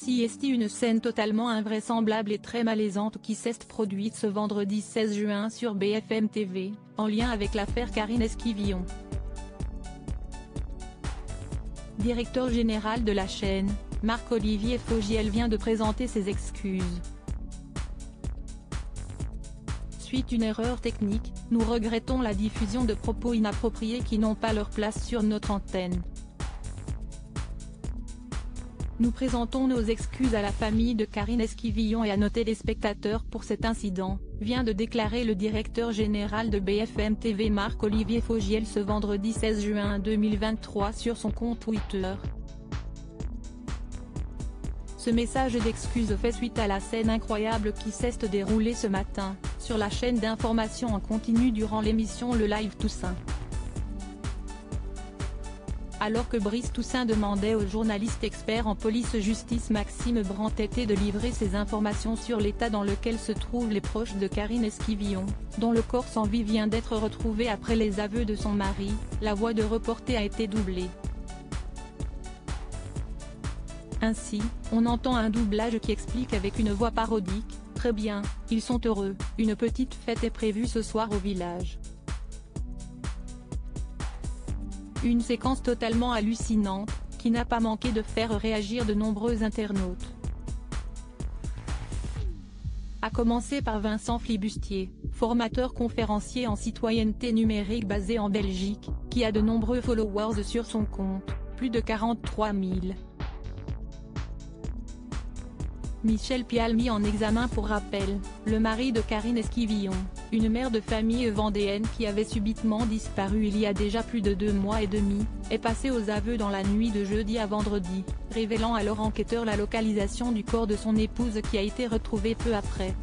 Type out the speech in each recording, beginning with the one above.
Si est une scène totalement invraisemblable et très malaisante qui s'est produite ce vendredi 16 juin sur BFM TV, en lien avec l'affaire Karine Esquivillon. Directeur général de la chaîne, Marc-Olivier Fogiel vient de présenter ses excuses. Suite une erreur technique, nous regrettons la diffusion de propos inappropriés qui n'ont pas leur place sur notre antenne. Nous présentons nos excuses à la famille de Karine Esquivillon et à nos téléspectateurs pour cet incident, vient de déclarer le directeur général de BFM TV Marc-Olivier Fogiel ce vendredi 16 juin 2023 sur son compte Twitter. Ce message d'excuses fait suite à la scène incroyable qui s'est déroulée ce matin, sur la chaîne d'information en continu durant l'émission Le Live Toussaint. Alors que Brice Toussaint demandait au journaliste expert en police-justice Maxime Brandt-Tété de livrer ses informations sur l'état dans lequel se trouvent les proches de Karine Esquivillon, dont le corps sans vie vient d'être retrouvé après les aveux de son mari, la voix de reporter a été doublée. Ainsi, on entend un doublage qui explique avec une voix parodique: « Très bien, ils sont heureux, une petite fête est prévue ce soir au village ». Une séquence totalement hallucinante, qui n'a pas manqué de faire réagir de nombreux internautes. À commencer par Vincent Flibustier, formateur conférencier en citoyenneté numérique basé en Belgique, qui a de nombreux followers sur son compte, plus de 43 000. Michel Pial mis en examen pour rappel, le mari de Karine Esquivillon, une mère de famille vendéenne qui avait subitement disparu il y a déjà plus de 2 mois et demi, est passé aux aveux dans la nuit de jeudi à vendredi, révélant à leur enquêteur la localisation du corps de son épouse qui a été retrouvée peu après.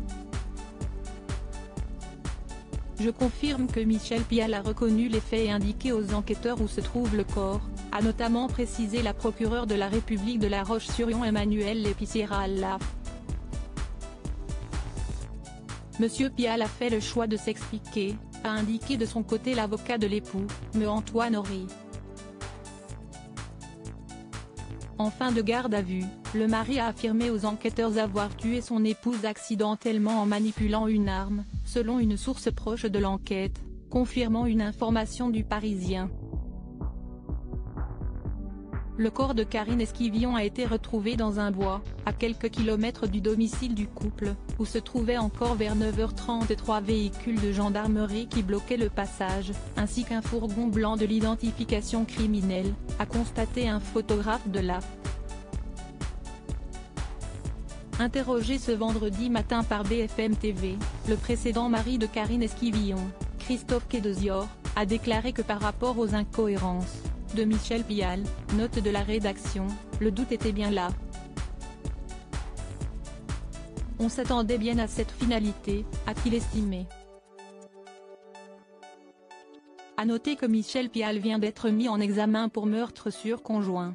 Je confirme que Michel Pial a reconnu les faits et indiqué aux enquêteurs où se trouve le corps, a notamment précisé la procureure de la République de La Roche-sur-Yon Emmanuelle Lépicière-Alla. Monsieur Pial a fait le choix de s'expliquer, a indiqué de son côté l'avocat de l'époux, Me Antoine Horry. En fin de garde à vue, le mari a affirmé aux enquêteurs avoir tué son épouse accidentellement en manipulant une arme, selon une source proche de l'enquête, confirmant une information du Parisien. Le corps de Karine Esquivillon a été retrouvé dans un bois, à quelques kilomètres du domicile du couple, où se trouvaient encore vers 9h30 3 véhicules de gendarmerie qui bloquaient le passage, ainsi qu'un fourgon blanc de l'identification criminelle, a constaté un photographe de la. Interrogé ce vendredi matin par BFM TV, le précédent mari de Karine Esquivillon, Christophe Kédesior, a déclaré que par rapport aux incohérences de Michel Pial, note de la rédaction, le doute était bien là. On s'attendait bien à cette finalité, a-t-il estimé. À noter que Michel Pial vient d'être mis en examen pour meurtre sur conjoint.